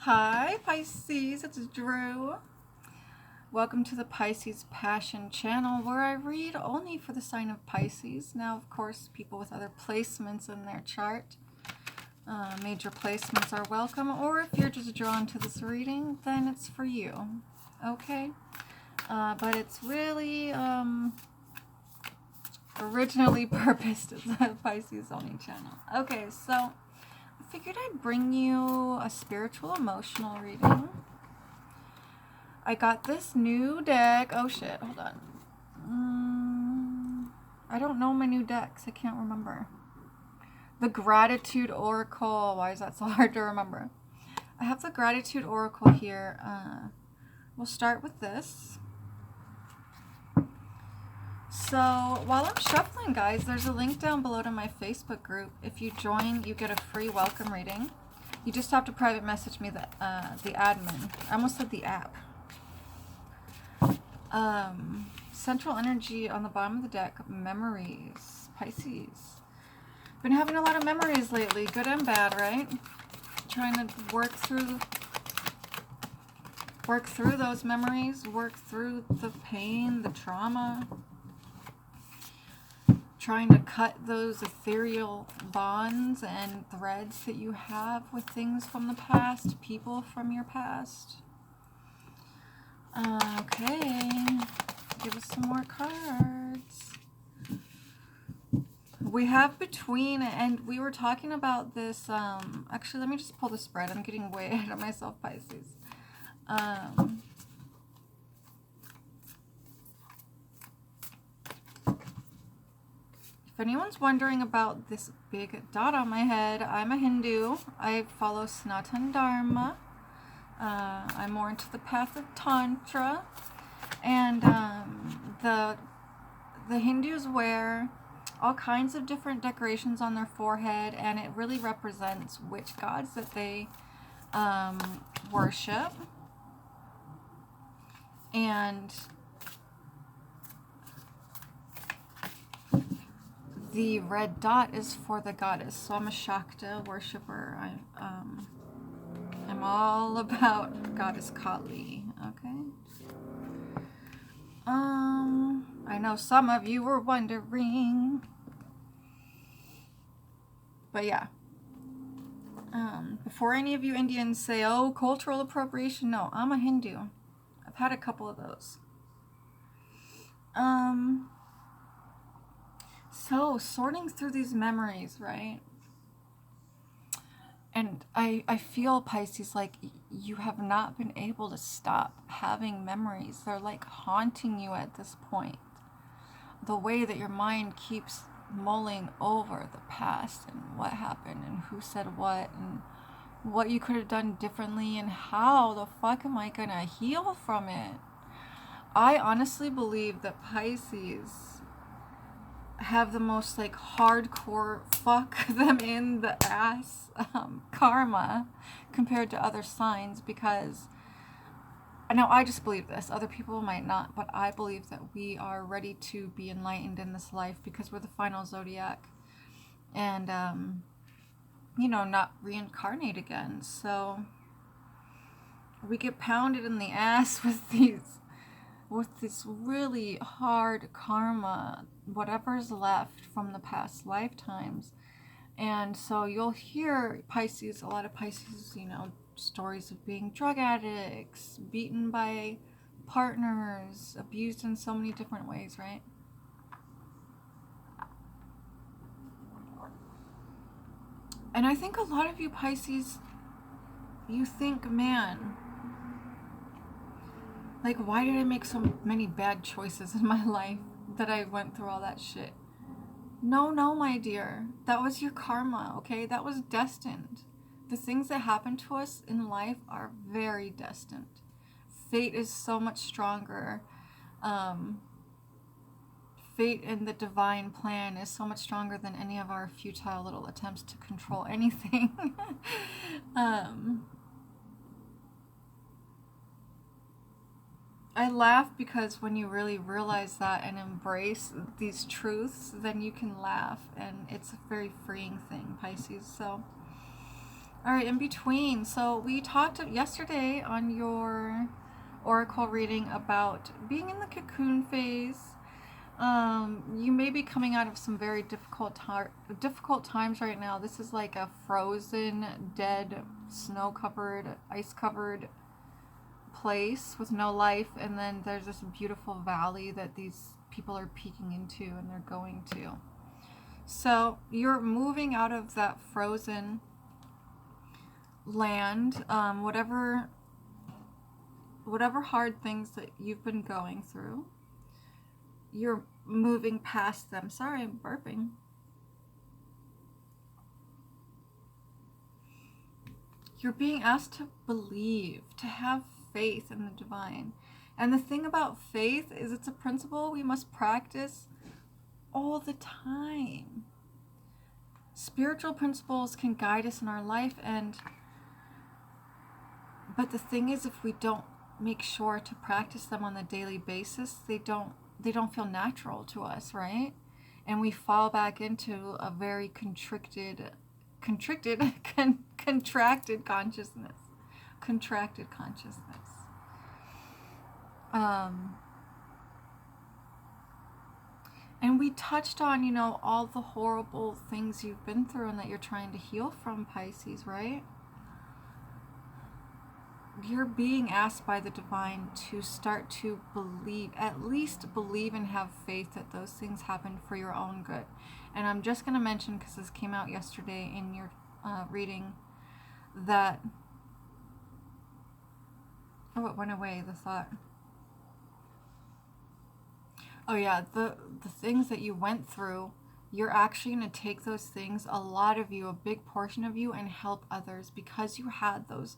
Hi Pisces, it's Drew. Welcome to the Pisces Passion channel where I read only for the sign of Pisces. Now, of course, people with other placements in their chart, major placements are welcome, or if you're just drawn to this reading, then it's for you, okay? But it's really originally purposed as a Pisces only channel. Okay, so I figured I'd bring you a spiritual emotional reading. I got this new deck. Oh shit, hold on. I don't know my new decks. I can't remember. The Gratitude Oracle. Why is that so hard to remember? I have the Gratitude Oracle here. We'll start with this. So while I'm shuffling, guys, there's a link down below to my Facebook group. If you join, you get a free welcome reading. You just have to private message me the admin. I almost said the app. Central energy on the bottom of the deck, memories, Pisces. Been having a lot of memories lately, good and bad, right? Trying to work through those memories, work through the pain, the trauma. Trying to cut those ethereal bonds and threads that you have with things from the past, people from your past. Okay, give us some more cards. We have between, and we were talking about this, actually let me just pull the spread. I'm getting way ahead of myself, Pisces. If anyone's wondering about this big dot on my head, I'm a Hindu. I follow Sanatana Dharma. I'm more into the path of Tantra. And the Hindus wear all kinds of different decorations on their forehead, and it really represents which gods that they worship. And the red dot is for the goddess. So I'm a Shakta worshiper. I'm all about Goddess Kali, okay? I know some of you were wondering. But yeah. Before any of you Indians say, oh, cultural appropriation, no, I'm a Hindu. I've had a couple of those. So sorting through these memories, right? And I feel, Pisces, like you have not been able to stop having memories. They're like haunting you at this point. The way that your mind keeps mulling over the past and what happened and who said what and what you could have done differently and how the fuck am I gonna heal from it? I honestly believe that Pisces have the most like hardcore fuck them in the ass karma compared to other signs, because now I just believe this, other people might not, but I believe that we are ready to be enlightened in this life because we're the final zodiac and you know, not reincarnate again. So we get pounded in the ass with this really hard karma, whatever's left from the past lifetimes. And so you'll hear Pisces, a lot of Pisces, you know, stories of being drug addicts, beaten by partners, abused in so many different ways, right? And I think a lot of you Pisces, you think, man, like, why did I make so many bad choices in my life that I went through all that shit? No, my dear. That was your karma, okay? That was destined. The things that happen to us in life are very destined. Fate is so much stronger. Fate and the divine plan is so much stronger than any of our futile little attempts to control anything. I laugh because when you really realize that and embrace these truths, then you can laugh, and it's a very freeing thing, Pisces. So All right, in between. So we talked yesterday on your oracle reading about being in the cocoon phase. You may be coming out of some very difficult times right now. This is like a frozen, dead, snow-covered, ice-covered place with no life, and then there's this beautiful valley that these people are peeking into and they're going to. So you're moving out of that frozen land, whatever hard things that you've been going through, you're moving past them. Sorry, I'm burping. You're being asked to believe, to have faith in the divine. And the thing about faith is it's a principle we must practice all the time. Spiritual principles can guide us in our life, but the thing is, if we don't make sure to practice them on a daily basis, they don't feel natural to us, right? And we fall back into a very contracted consciousness. Contracted consciousness. And we touched on, all the horrible things you've been through and that you're trying to heal from, Pisces, right? You're being asked by the divine to start to believe, at least believe and have faith that those things happen for your own good. And I'm just going to mention, because this came out yesterday in your reading, that, it went away, the thought. Oh yeah, the things that you went through, you're actually going to take those things, a lot of you, a big portion of you, and help others because you had those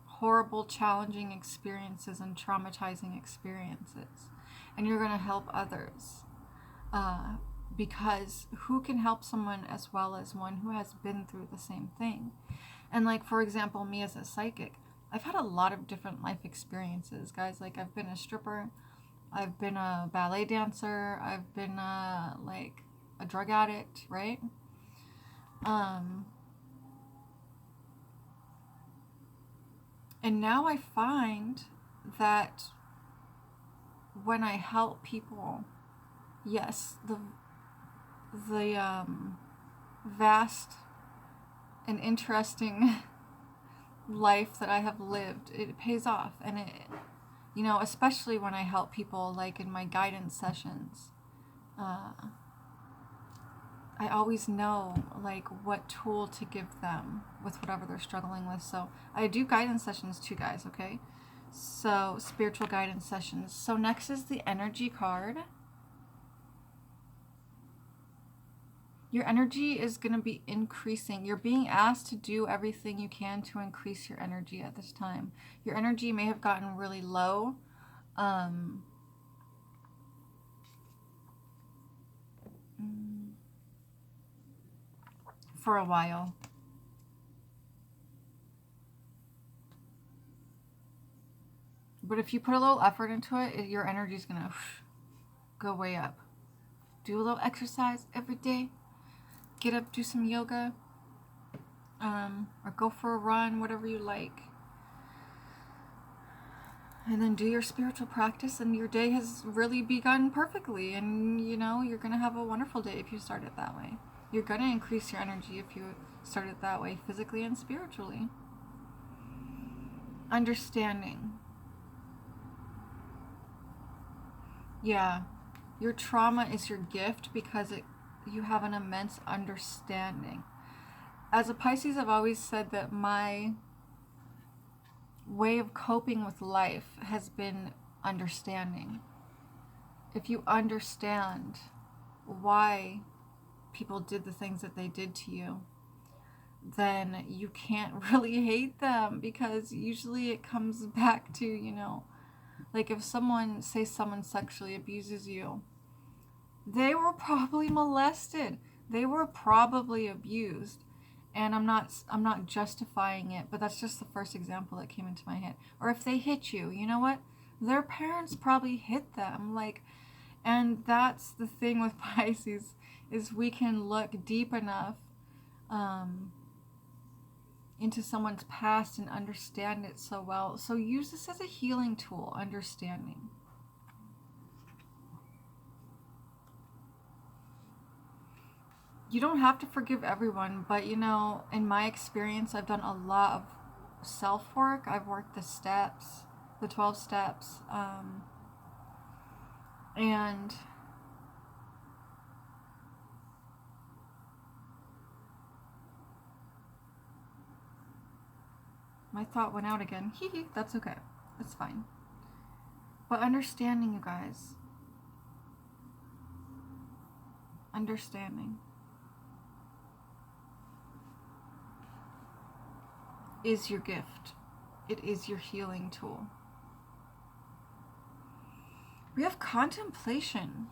horrible, challenging experiences and traumatizing experiences. And you're going to help others. Because who can help someone as well as one who has been through the same thing? And like, for example, me as a psychic, I've had a lot of different life experiences, guys. Like, I've been a stripper, I've been a ballet dancer, I've been a drug addict, right? And now I find that when I help people, yes, the vast and interesting life that I have lived, it pays off. And it, especially when I help people, like in my guidance sessions, I always know what tool to give them with whatever they're struggling with. So I do guidance sessions too, guys, okay? So spiritual guidance sessions. So next is the energy card. Your energy is going to be increasing. You're being asked to do everything you can to increase your energy at this time. Your energy may have gotten really low. For a while. But if you put a little effort into it, your energy is going to go way up. Do a little exercise every day. Get up, do some yoga. Or go for a run, whatever you like. And then do your spiritual practice, and your day has really begun perfectly. And, you're going to have a wonderful day if you start it that way. You're going to increase your energy if you start it that way, physically and spiritually. Understanding. Yeah, your trauma is your gift because you have an immense understanding. As a Pisces, I've always said that my way of coping with life has been understanding. If you understand why people did the things that they did to you, then you can't really hate them, because usually it comes back to, like if someone sexually abuses you, they were probably molested. They were probably abused. And I'm not justifying it, but that's just the first example that came into my head. Or if they hit you, you know what? Their parents probably hit them. And that's the thing with Pisces, is we can look deep enough into someone's past and understand it so well. So use this as a healing tool, understanding. You don't have to forgive everyone, but you know, in my experience, I've done a lot of self-work. I've worked the steps, the 12 steps, and my thought went out again. Hee hee, that's okay. That's fine. But understanding, you guys. Understanding is your gift. It is your healing tool. We have contemplation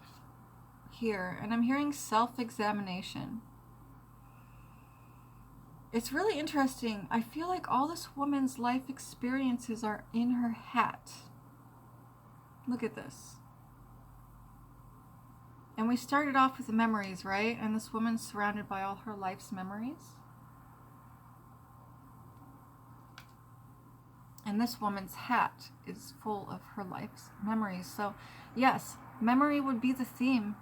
here, and I'm hearing self-examination. It's really interesting. I feel like all this woman's life experiences are in her hat. Look at this. And we started off with the memories, right? And this woman's surrounded by all her life's memories. And this woman's hat is full of her life's memories. So, yes, memory would be the theme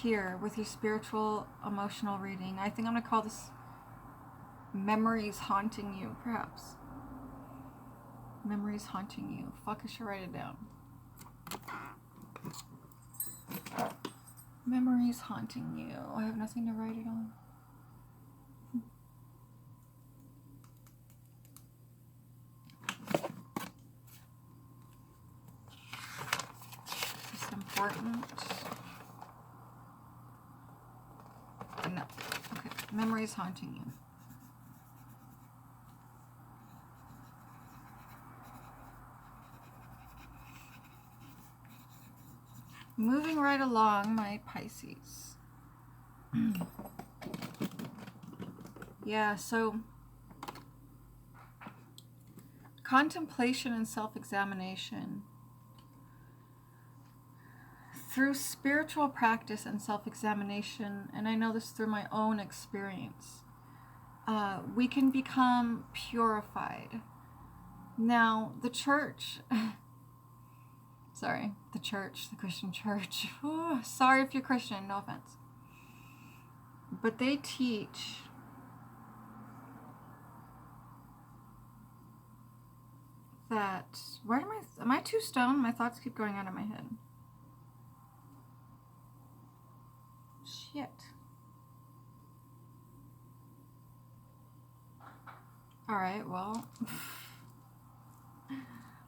here with your spiritual, emotional reading. I think I'm going to call this Memories Haunting You, perhaps. Memories Haunting You. Fuck, I should write it down. Memories Haunting You. I have nothing to write it on. Is this important? No. Okay. Memories Haunting You. Moving right along, my Pisces. Yeah, so contemplation and self-examination. Through spiritual practice and self-examination, and I know this through my own experience, we can become purified. Now, the church... Sorry, the Christian church. Ooh, sorry if you're Christian, no offense. But they teach that, where am I too stoned? My thoughts keep going out of my head. Shit. Alright, well...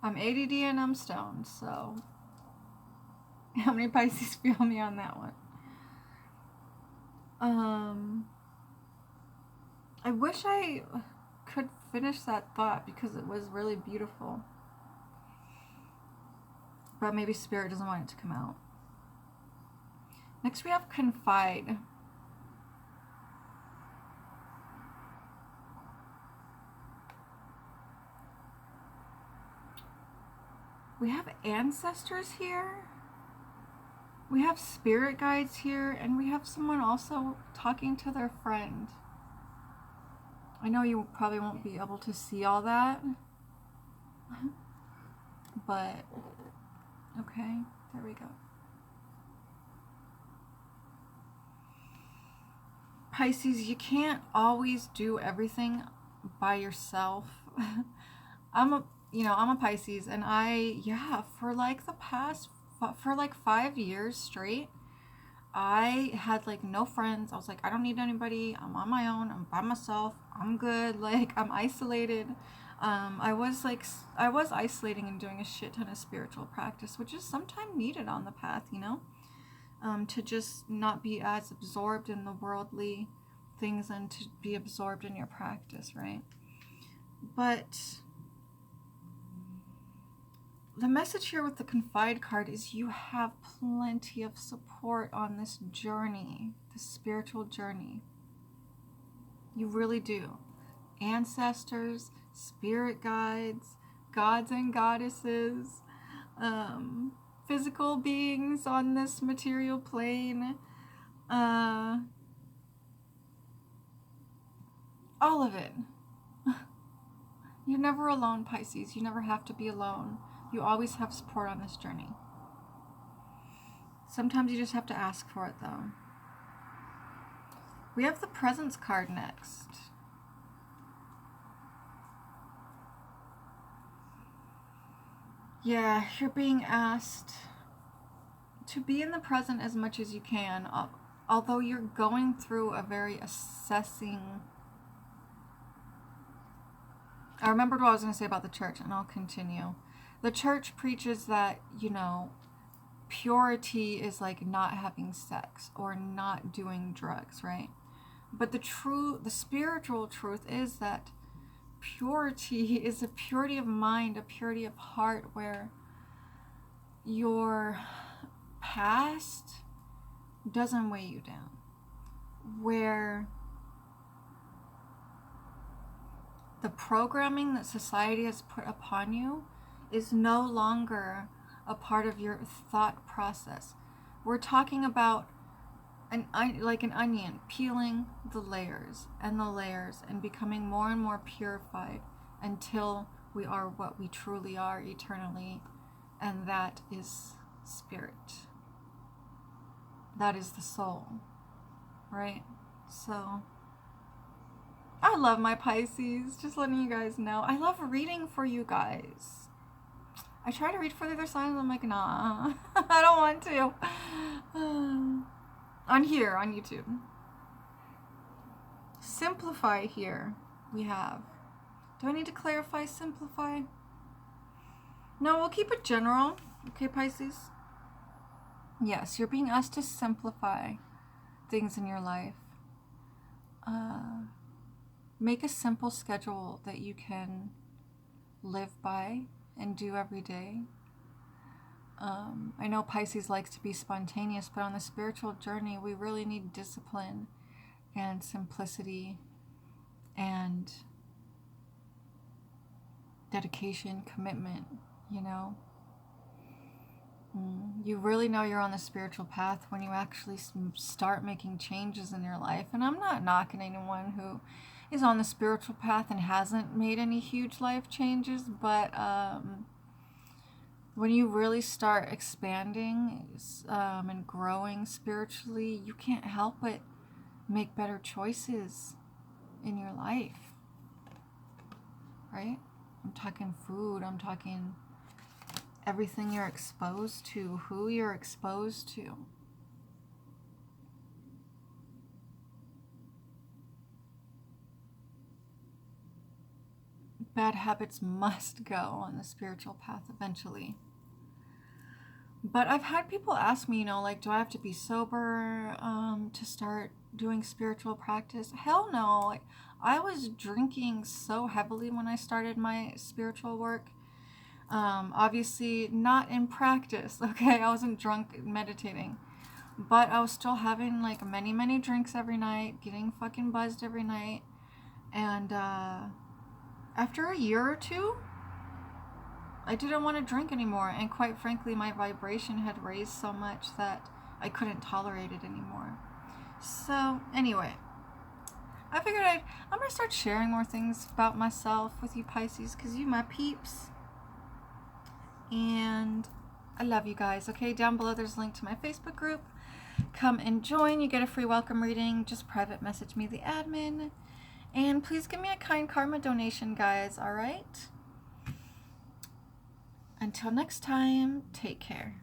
I'm ADD and I'm stoned, so... How many Pisces feel me on that one? I wish I could finish that thought because it was really beautiful. But maybe Spirit doesn't want it to come out. Next we have Confide. We have ancestors here. We have spirit guides here, and we have someone also talking to their friend. I know you probably won't be able to see all that, but okay, there we go. Pisces, you can't always do everything by yourself. I'm a Pisces, and for like 5 years straight, I had like no friends. I was like, I don't need anybody. I'm on my own. I'm by myself. I'm good. Like, I'm isolated. I was isolating and doing a shit ton of spiritual practice, which is sometimes needed on the path, to just not be as absorbed in the worldly things and to be absorbed in your practice, right? But the message here with the Confide card is you have plenty of support on this journey, this spiritual journey. You really do. Ancestors, spirit guides, gods and goddesses, physical beings on this material plane, all of it. You're never alone, Pisces. You never have to be alone. You always have support on this journey. Sometimes you just have to ask for it, though. We have the Presence card next. Yeah, you're being asked to be in the present as much as you can, although you're going through a very assessing... I remembered what I was going to say about the church, and I'll continue. The church preaches that, you know, purity is like not having sex or not doing drugs, right? But the spiritual truth is that purity is a purity of mind, a purity of heart, where your past doesn't weigh you down, where the programming that society has put upon you is no longer a part of your thought process. We're talking about like an onion, peeling the layers and becoming more and more purified until we are what we truly are eternally, and that is spirit. That is the soul, right? So I love my Pisces, just letting you guys know. I love reading for you guys. I try to read for the other signs, I'm like, nah, I don't want to. On here, on YouTube. Simplify here, we have. Do I need to clarify simplify? No, we'll keep it general. Okay, Pisces? Yes, you're being asked to simplify things in your life. Make a simple schedule that you can live by and do every day. I know Pisces likes to be spontaneous, but on the spiritual journey, we really need discipline and simplicity and dedication, commitment, you know. You really know you're on the spiritual path when you actually start making changes in your life. And I'm not knocking anyone who is on the spiritual path and hasn't made any huge life changes, but when you really start expanding and growing spiritually, you can't help but make better choices in your life, right? I'm talking food, I'm talking everything you're exposed to, who you're exposed to. Bad habits must go on the spiritual path eventually. But I've had people ask me, you know, like, do I have to be sober to start doing spiritual practice? Hell no. Like, I was drinking so heavily when I started my spiritual work. Obviously not in practice, okay? I wasn't drunk meditating. But I was still having like many drinks every night, getting fucking buzzed every night. And after a year or two, I didn't want to drink anymore. And quite frankly, my vibration had raised so much that I couldn't tolerate it anymore. So anyway, I figured I'm going to start sharing more things about myself with you Pisces, because you my peeps. And I love you guys. Okay, down below there's a link to my Facebook group. Come and join. You get a free welcome reading. Just private message me, the admin. And please give me a kind karma donation, guys, all right? Until next time, take care.